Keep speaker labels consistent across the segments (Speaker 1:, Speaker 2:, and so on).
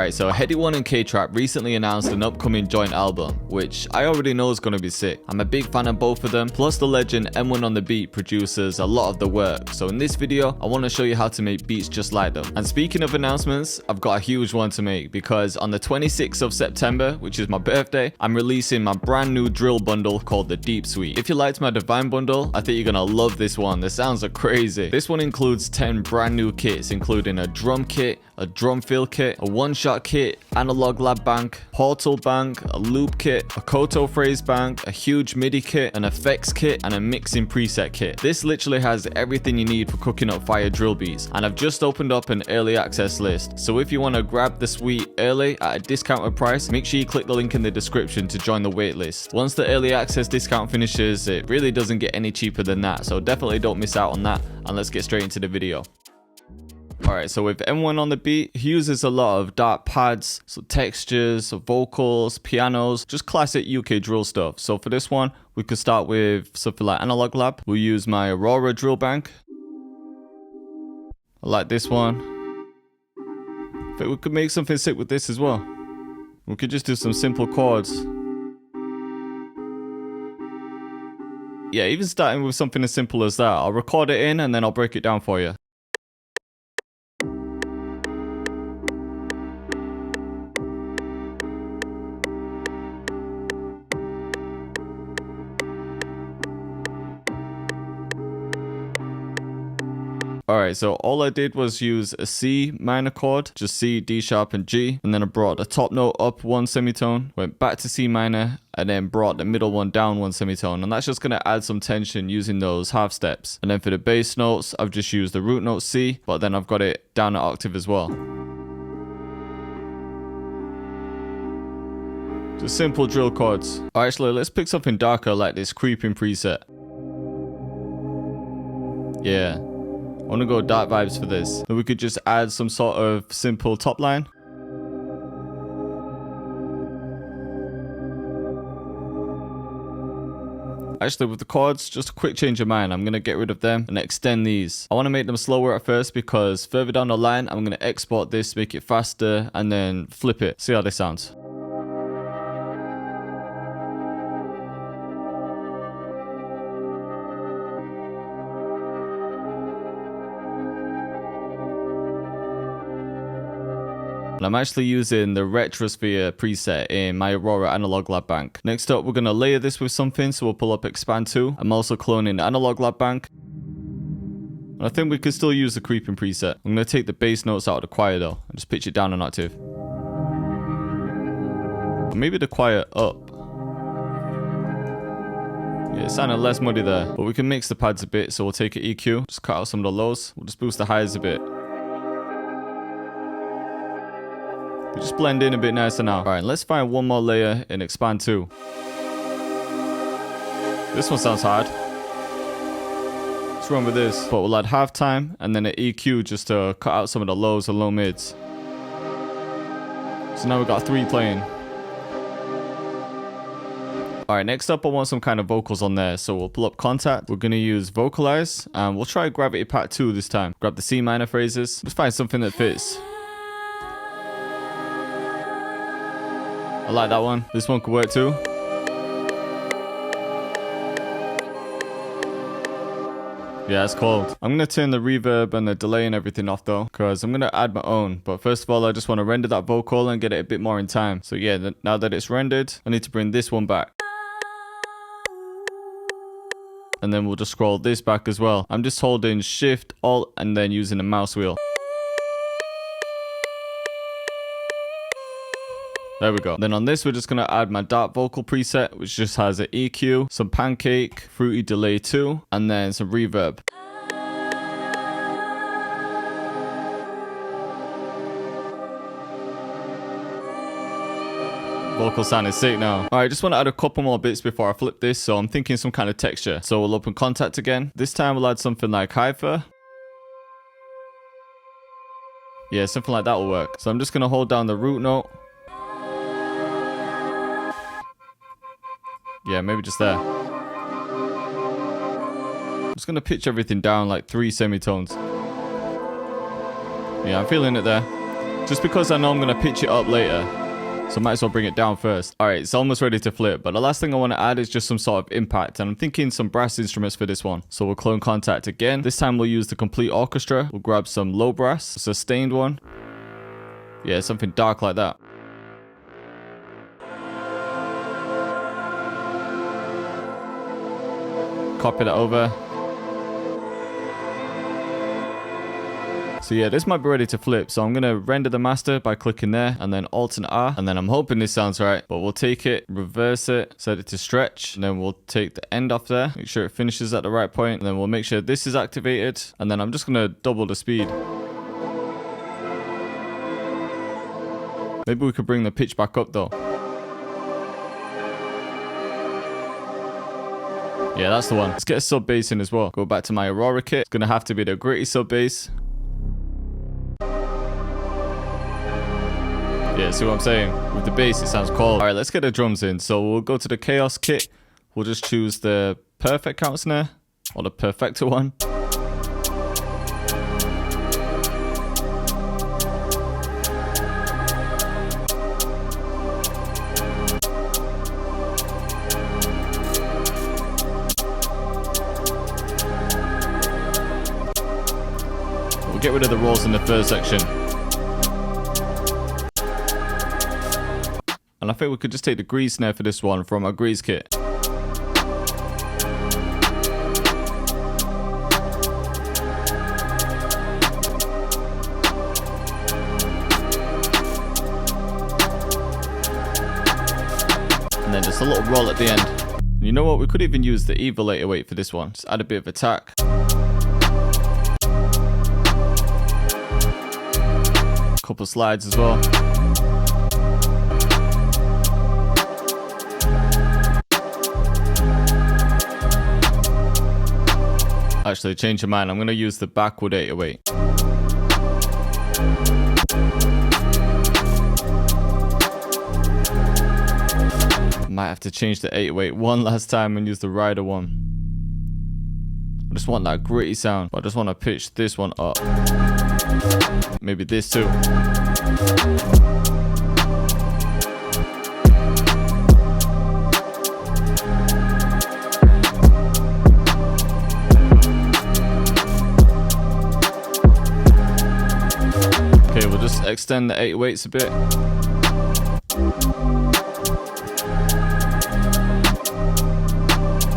Speaker 1: Alright, so Headie One K-Trap recently announced an upcoming joint album, which I already know is going to be sick. I'm a big fan of both of them, plus the legend M1 on the beat produces a lot of the work. So in this video, I want to show you how to make beats just like them. And speaking of announcements, I've got a huge one to make because on the 26th of September, which is my birthday, I'm releasing my brand new drill bundle called the Deep Suite. If you liked my Divine bundle, I think you're going to love this one. The sounds are crazy. This one includes 10 brand new kits, including a drum kit, a drum fill kit, a one-shot kit, analog lab bank, portal bank, a loop kit, a koto phrase bank, a huge MIDI kit, an effects kit, and a mixing preset kit. This literally has everything you need for cooking up fire drill beats, and I've just opened up an early access list. So if you want to grab the suite early at a discounted price, make sure you click the link in the description to join the waitlist. Once the early access discount finishes, it really doesn't get any cheaper than that, so definitely don't miss out on that, and let's get straight into the video. Alright, so with M1 on the beat, he uses a lot of dark pads, so textures, so vocals, pianos, just classic UK drill stuff. So for this one, we could start with something like Analog Lab. We'll use my Aurora drill bank. I like this one. I think we could make something sick with this as well. We could just do some simple chords. Yeah, even starting with something as simple as that. I'll record it in and then I'll break it down for you. Alright, so all I did was use a C minor chord, just C, D sharp, and G, and then I brought the top note up one semitone, went back to C minor, and then brought the middle one down one semitone, and that's just going to add some tension using those half steps. And then for the bass notes, I've just used the root note C, but then I've got it down an octave as well. Just simple drill chords. Alright, actually, let's pick something darker like this creeping preset. Yeah. I want to go dark vibes for this. Then we could just add some sort of simple top line. Actually, with the chords, just a quick change of mind. I'm going to get rid of them and extend these. I want to make them slower at first because further down the line, I'm going to export this, make it faster, and then flip it. See how this sounds. And I'm actually using the Retrosphere preset in my Aurora Analog Lab Bank. Next up, we're going to layer this with something, so we'll pull up Expand 2. I'm also cloning the Analog Lab Bank. And I think we could still use the creeping preset. I'm going to take the bass notes out of the choir though, and just pitch it down an octave. Or maybe the choir up. Yeah, it sounded less muddy there. But we can mix the pads a bit, so we'll take an EQ. Just cut out some of the lows. We'll just boost the highs a bit. Just blend in a bit nicer now. Alright, let's find one more layer in Expand 2. This one sounds hard. What's wrong with this? But we'll add halftime and then an EQ just to cut out some of the lows and low mids. So now we've got 3 playing. Alright, next up I want some kind of vocals on there. So we'll pull up Contact. We're going to use Vocalize. And we'll try Gravity Part 2 this time. Grab the C minor phrases. Let's find something that fits. I like that one. This one could work too. Yeah, it's cold. I'm going to turn the reverb and the delay and everything off though, because I'm going to add my own. But first of all, I just want to render that vocal and get it a bit more in time. So yeah, now that it's rendered, I need to bring this one back. And then we'll just scroll this back as well. I'm just holding Shift, Alt, and then using the mouse wheel. There we go. Then on this, we're just going to add my dark vocal preset, which just has an EQ, some pancake, fruity delay 2, and then some reverb. Vocal sound is sick now. Alright, just want to add a couple more bits before I flip this, so I'm thinking some kind of texture. So we'll open Contact again. This time we'll add something like Hypha. Yeah, something like that will work. So I'm just going to hold down the root note. Yeah, maybe just there. I'm just going to pitch everything down like 3 semitones. Yeah, I'm feeling it there. just because I know I'm going to pitch it up later. So might as well bring it down first. Alright, it's almost ready to flip, but the last thing I want to add is just some sort of impact, and I'm thinking some brass instruments for this one. So we'll clone Contact again. This time we'll use the complete orchestra. We'll grab some low brass, a sustained one. Yeah, something dark like that. Copy that over. So yeah, this might be ready to flip. So I'm going to render the master by clicking there and then Alt and R. And then I'm hoping this sounds right. But we'll take it, reverse it, set it to stretch. And then we'll take the end off there. Make sure it finishes at the right point. And then we'll make sure this is activated. And then I'm just going to double the speed. Maybe we could bring the pitch back up though. Yeah, that's the one. Let's get a sub bass in as well. Go back to my Aurora kit. It's going to have to be the gritty sub bass. Yeah, see what I'm saying? With the bass, it sounds cold. Alright, let's get the drums in. So we'll go to the Chaos kit. We'll just choose the perfect count snare, or the perfecta one. We'll get rid of the rolls in the first section. And I think we could just take the grease snare for this one from our grease kit. And then just a little roll at the end. And you know what? We could even use the Evil 808 for this one. Just add a bit of attack. Couple slides as well. Actually, change your mind. I'm going to use the backward 808. Might have to change the 808 one last time and use the rider one. I just want that gritty sound, but I just want to pitch this one up. Maybe this too. Okay, we'll just extend the 808s a bit.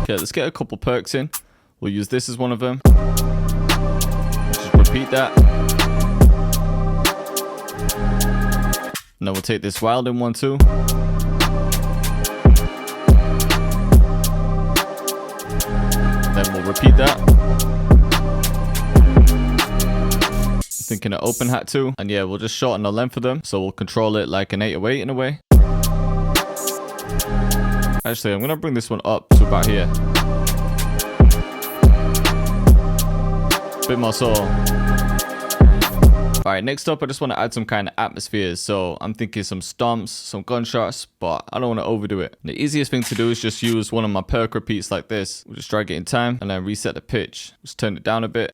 Speaker 1: Okay, let's get a couple perks in. We'll use this as one of them. Just repeat that. And then we'll take this wild in one too. Then we'll repeat that. Thinking an open hat too. And yeah, we'll just shorten the length of them. So we'll control it like an 808 in a way. Actually, I'm going to bring this one up to about here. Bit more soul. Alright, next up I just want to add some kind of atmospheres. So I'm thinking some stomps, some gunshots, but I don't want to overdo it. The easiest thing to do is just use one of my perk repeats like this. We'll just drag it in time and then reset the pitch. Just turn it down a bit.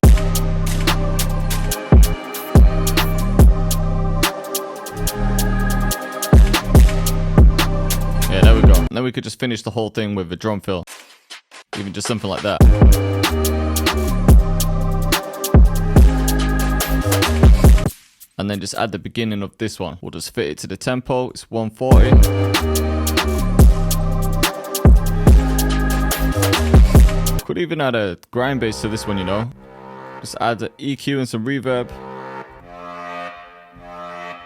Speaker 1: Yeah, there we go. And then we could just finish the whole thing with a drum fill. Even just something like that. And then just add the beginning of this one. We'll just fit it to the tempo. It's 140. Could even add a Grime Bass to this one, you know. Just add the EQ and some reverb.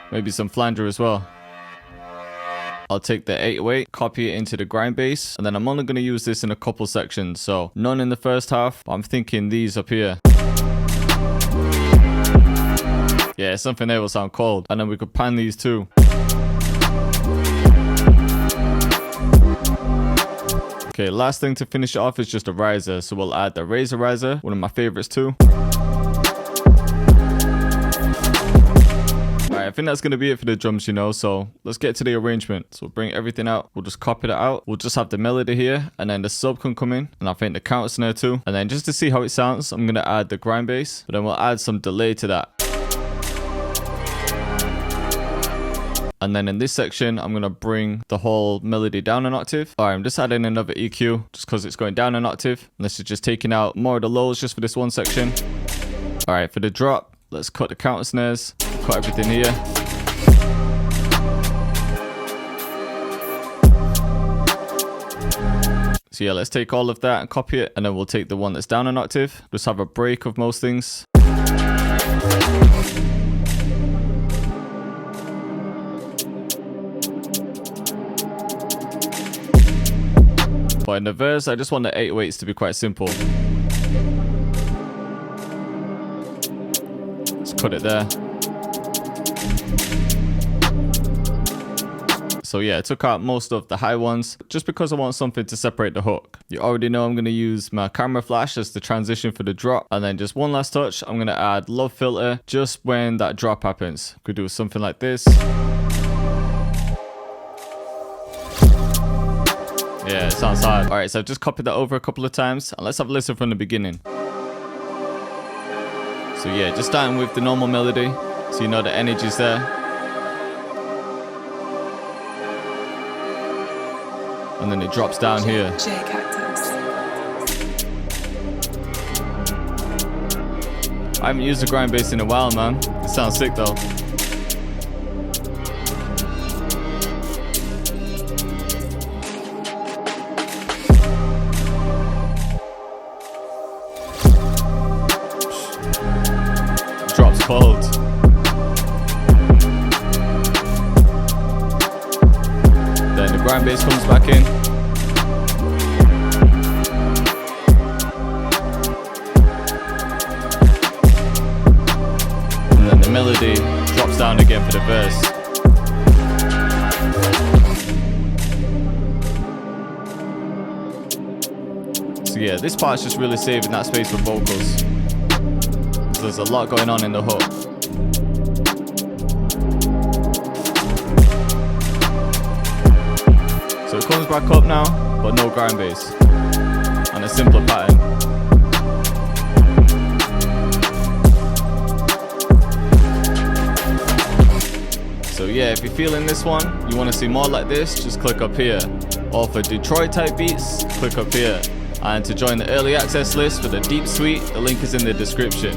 Speaker 1: Maybe some flanger as well. I'll take the 808, copy it into the Grime Bass, and then I'm only going to use this in a couple sections. So none in the first half, but I'm thinking these up here. Yeah, something there will sound cold. And then we could pan these too. Okay, last thing to finish it off is just a riser. So we'll add the Razor riser, one of my favorites too. Alright, I think that's going to be it for the drums, you know. So let's get to the arrangement. So we'll bring everything out. We'll just copy that out. We'll just have the melody here. And then the sub can come in. And I think the counter snare too. And then just to see how it sounds, I'm going to add the Grime Bass. But then we'll add some delay to that. And then in this section, I'm going to bring the whole melody down an octave. All right, I'm just adding another EQ just because it's going down an octave. And this is just taking out more of the lows just for this one section. All right, for the drop, let's cut the counter snares, cut everything here. So yeah, let's take all of that and copy it, and then we'll take the one that's down an octave. Just have a break of most things. But in the verse, I just want the 808s to be quite simple. Let's cut it there. So yeah, I took out most of the high ones just because I want something to separate the hook. You already know I'm going to use my camera flash as the transition for the drop. And then just one last touch, I'm going to add love filter just when that drop happens. Could do something like this. Yeah, it sounds hard. All right, so I've just copied that over a couple of times. And let's have a listen from the beginning. So yeah, just starting with the normal melody. So you know the energy's there. And then it drops down here. I haven't used a Grime Bass in a while, man. It sounds sick though. Drops cold. Then the Grime Bass comes back in. And then the melody drops down again for the verse. So yeah, this part's just really saving that space for vocals. So there's a lot going on in the hook. So it comes back up now, but no Grime Bass, and a simpler pattern. So yeah, if you're feeling this one, you want to see more like this, just click up here. Or for Detroit type beats, click up here. And to join the early access list for the Deep Suite, the link is in the description.